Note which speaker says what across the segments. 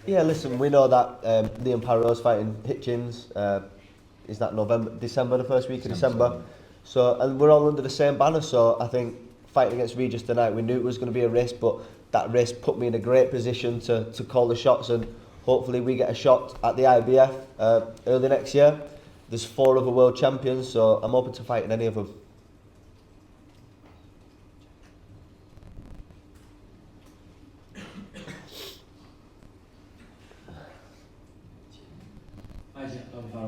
Speaker 1: Yeah, listen, we know that Liam Parrot's fighting Hitchins. Is that December, the first week of December? So, and we're all under the same banner. So I think fighting against Regis tonight, we knew it was going to be a risk, but that risk put me in a great position to call the shots, and hopefully we get a shot at the IBF early next year. There's 4 other world champions, so I'm open to fighting any of them.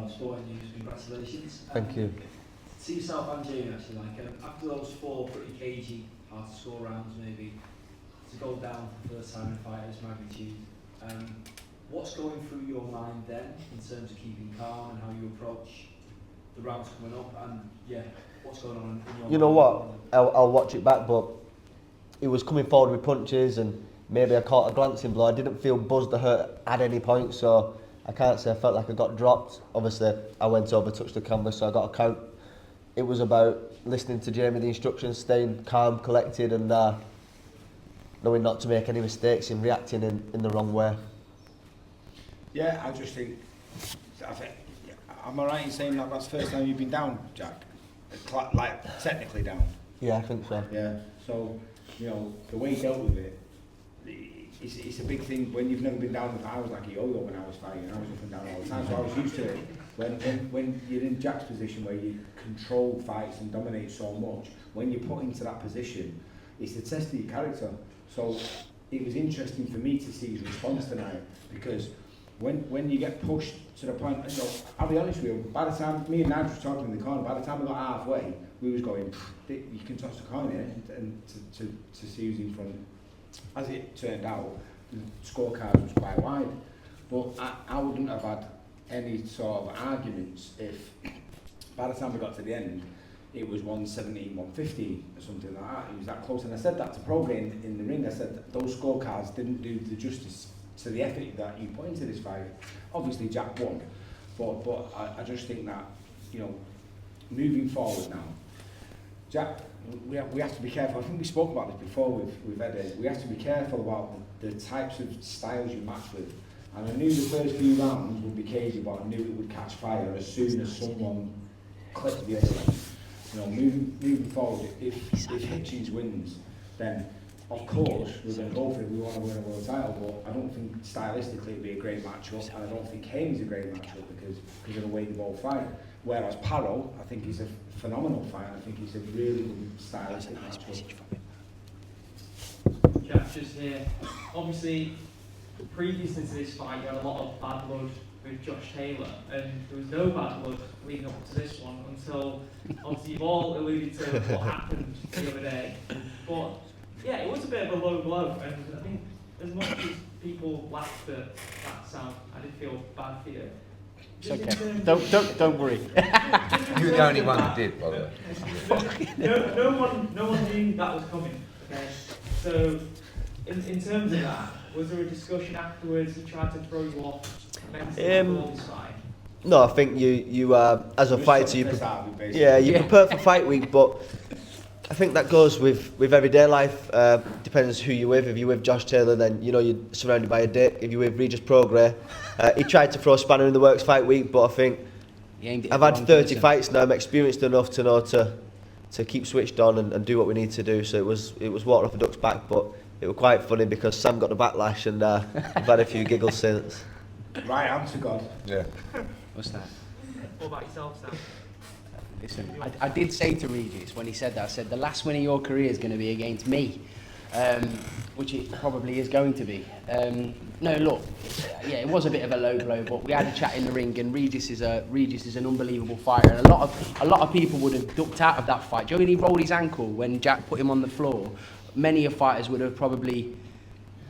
Speaker 2: Sporting News, congratulations.
Speaker 1: Thank you.
Speaker 2: See yourself and Jamie actually, after those 4 pretty cagey, hard to score rounds maybe, to go down for the first time in a fight of this magnitude, what's going through your mind then in terms of keeping calm and how you approach the rounds coming up, and what's going on in your mind?
Speaker 1: You know what, I'll watch it back, but he was coming forward with punches and maybe I caught a glancing blow. I didn't feel buzzed or hurt at any point, so I can't say I felt like I got dropped. Obviously, I went over, touched the canvas, so I got a count. It was about listening to Jamie, the instructions, staying calm, collected, and knowing not to make any mistakes in reacting in the wrong way.
Speaker 3: Yeah, I think, am I right in saying that that's the first time you've been down, Jack? Like, technically down?
Speaker 1: Yeah, I think so.
Speaker 3: Yeah, so, you know, the way he dealt with it, it's a big thing when you've never been down. I was like a yo-yo when I was fighting. I was up and down all the time, so I was used to it. When you're in Jack's position where you control fights and dominate so much, when you're put into that position, it's the test of your character. So it was interesting for me to see his response tonight, because when you get pushed to the point, you know, I'll be honest with you, by the time me and Nigel were talking in the corner, by the time we got halfway, we was going, you can toss the coin here and to see who's in front. As it turned out, the scorecard was quite wide, but I wouldn't have had any sort of arguments if by the time we got to the end it was 117, 150 or something like that. It was that close, and I said that to Prograde in the ring. I said that those scorecards didn't do the justice to the effort that you put into this fight. Obviously Jack won, but I just think that, you know, moving forward now, Jack, we have to be careful. I think we spoke about this before with Eddie. We have to be careful about the types of styles you match with. And I knew the first few rounds would be cagey, but I knew it would catch fire as soon as someone clicked the other end. You know, moving forward, if Hitchens wins, then of course we're going to go for it. We want to win a world title, but I don't think stylistically it'd be a great matchup, and I don't think Hearn's a great matchup because of the way they both fight. Whereas Parrot, I think he's a phenomenal fighter. I think he's a really good stylistic matchup.
Speaker 4: Jack, just here. Obviously, previously to this fight, you had a lot of bad blood with Josh Taylor, and there was no bad blood leading up to this one until, obviously, you've all alluded to what happened the other day. But yeah, it was a bit of a low blow, and I think as much as people laughed at that sound, I did feel bad for you.
Speaker 5: It's okay. Don't worry.
Speaker 6: You're the only one who did, by the way.
Speaker 4: no one knew that was coming. Okay, so in terms of that, was there a discussion afterwards? He tried to throw you off mentally side?
Speaker 1: No, I think you as a fighter, you prepare for fight week, but I think that goes with everyday life. Depends who you're with. If you're with Josh Taylor, then you know you're surrounded by a dick. If you're with Regis Prograis, he tried to throw a spanner in the works fight week, but I think I've had 30 fights now. I'm experienced enough to know to keep switched on and do what we need to do. So it was water off a duck's back, but it was quite funny because Sam got the backlash, and I've had a few giggles since.
Speaker 3: Right answer, God.
Speaker 6: Yeah.
Speaker 5: What's that?
Speaker 4: What about yourself, Sam?
Speaker 5: Listen, I did say to Regis when he said that, I said the last win of your career is going to be against me, which it probably is going to be. No, look, yeah, it was a bit of a low blow, but we had a chat in the ring, and Regis is an unbelievable fighter, and a lot of people would have ducked out of that fight. Do you know when he rolled his ankle when Jack put him on the floor? Many of fighters would have probably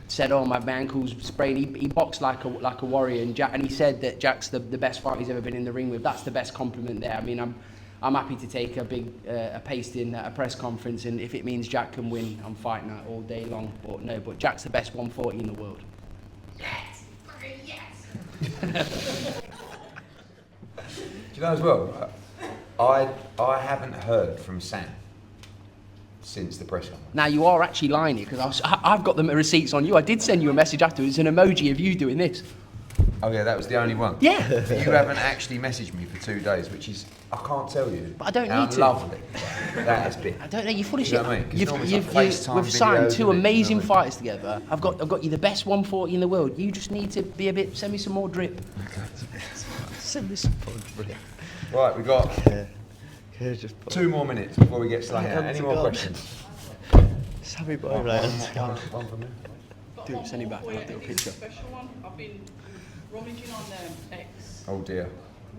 Speaker 5: said, "Oh, my ankle's sprained." He boxed like a warrior, and he said that Jack's the best fighter he's ever been in the ring with. That's the best compliment there. I mean, I'm happy to take a big a pasting at a press conference, and if it means Jack can win, I'm fighting that all day long. But Jack's the best 140 in the world.
Speaker 7: Yes, yes.
Speaker 6: Do you know as well, I haven't heard from Sam since the press conference.
Speaker 5: Now you are actually lying here because I've got the receipts on you. I did send you a message afterwards, an emoji of you doing this.
Speaker 6: Oh yeah, that was the only one.
Speaker 5: Yeah.
Speaker 6: You haven't actually messaged me for 2 days, which is, I can't tell you.
Speaker 5: But I don't
Speaker 6: how
Speaker 5: need to.
Speaker 6: lovely that has been.
Speaker 5: I don't know. You're full of
Speaker 6: You
Speaker 5: shit.
Speaker 6: know what I mean? 'Cause normally it's like FaceTime
Speaker 5: We've signed
Speaker 6: videos,
Speaker 5: two
Speaker 6: isn't it?
Speaker 5: amazing
Speaker 6: You know what I
Speaker 5: fighters together. I've got you the best 140 in the world. You just need to be a bit. Send me some more drip.
Speaker 1: Send me some punch, bro.
Speaker 6: Right, we got
Speaker 1: Okay, just
Speaker 6: 2 more minutes before we get slung
Speaker 1: Right
Speaker 6: out.
Speaker 1: on
Speaker 6: Any
Speaker 1: to
Speaker 6: more
Speaker 1: God.
Speaker 6: questions?
Speaker 1: Savvy boy, right?
Speaker 6: One from me.
Speaker 5: Do it, send it back, I'll do a
Speaker 7: It's
Speaker 5: picture.
Speaker 7: a special one. I've been rummaging on X.
Speaker 6: Oh dear.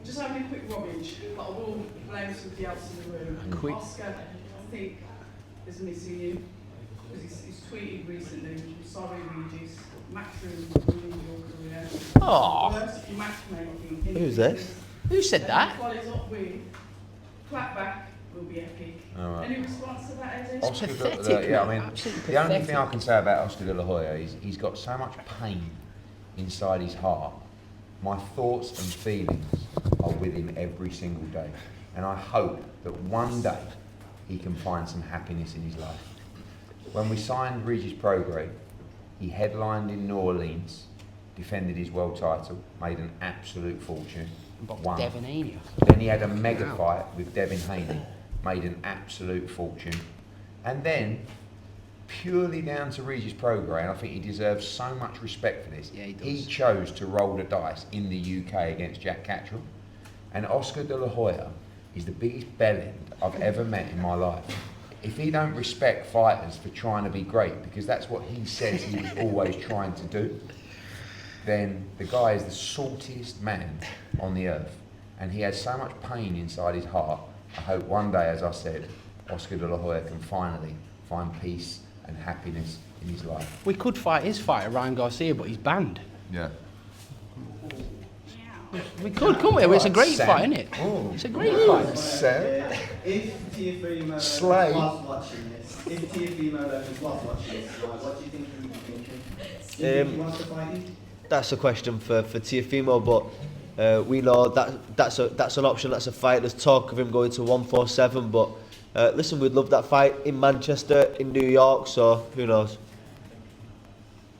Speaker 7: Just having a quick rummage, but I will blame somebody else in the room.
Speaker 5: Quick.
Speaker 7: Oscar, I think, is missing you. Because he's tweeted recently, sorry Regis, matchroom ruined your career.
Speaker 5: Aw.
Speaker 7: Worst matchmaking in
Speaker 1: Who's
Speaker 7: the
Speaker 1: this?
Speaker 5: Who said that?
Speaker 7: Follows up with, clapback will be epic.
Speaker 6: All right.
Speaker 7: Any response to that, Eddie?
Speaker 6: Oscar,
Speaker 5: pathetic,
Speaker 6: yeah, I
Speaker 5: mate.
Speaker 6: mean,
Speaker 5: Absolutely
Speaker 6: the only
Speaker 5: pathetic.
Speaker 6: thing I can say about Oscar De La Hoya is he's got so much pain inside his heart. My thoughts and feelings are with him every single day, and I hope that one day he can find some happiness in his life. When we signed Regis Prograis, he headlined in New Orleans, defended his world title, made an absolute fortune, won.
Speaker 5: Devin Haney.
Speaker 6: Then he had a mega fight with Devin Haney, made an absolute fortune. And then, purely down to Regis Prograis, and I think he deserves so much respect for this,
Speaker 5: Yeah, he does.
Speaker 6: he chose to roll the dice in the UK against Jack Catterall. And Oscar De La Hoya is the biggest bellend I've ever met in my life. If he don't respect fighters for trying to be great, because that's what he says he was always trying to do, then the guy is the saltiest man on the earth. And he has so much pain inside his heart. I hope one day, as I said, Oscar De La Hoya can finally find peace and happiness in his life.
Speaker 5: We could fight his fighter, Ryan Garcia, but he's banned.
Speaker 6: Yeah.
Speaker 5: We could, couldn't we? It's a great
Speaker 6: Sam.
Speaker 5: fight, isn't it?
Speaker 6: Oh.
Speaker 5: It's a great fight.
Speaker 6: Sam.
Speaker 8: If Teofimo
Speaker 6: Slay.
Speaker 8: was watching this, if Teofimo was watching this, what do you think he would be thinking? Do you think he wants to fight you?
Speaker 1: That's a question for Teofimo, but we know that's an option. That's a fight. There's talk of him going to 147, but listen, we'd love that fight in Manchester, in New York. So who knows?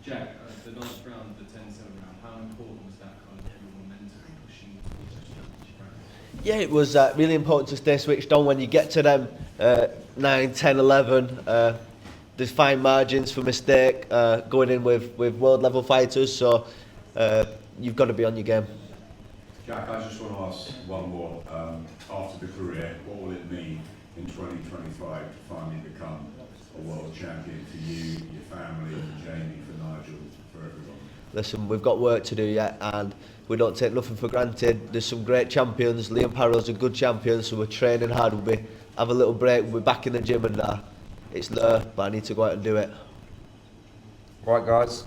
Speaker 9: Jack, the 9th round, the 10-7 round, how important was that kind of your momentum pushing each round?
Speaker 1: Yeah, it was really important to stay switched on when you get to them 9, 10, 11. There's fine margins for mistake going in with world level fighters, so you've got to be on your game.
Speaker 10: Jack, I just want to ask one more. After the career, what will it mean in 2025 to finally become a world champion for you, your family, for Jamie, for Nigel, for everyone?
Speaker 1: Listen, we've got work to do yet, and we don't take nothing for granted. There's some great champions. Liam Parrell's a good champion, so we're training hard. Have a little break. We'll be back in the gym, and it's there, but I need to go out and do it.
Speaker 6: Right, guys.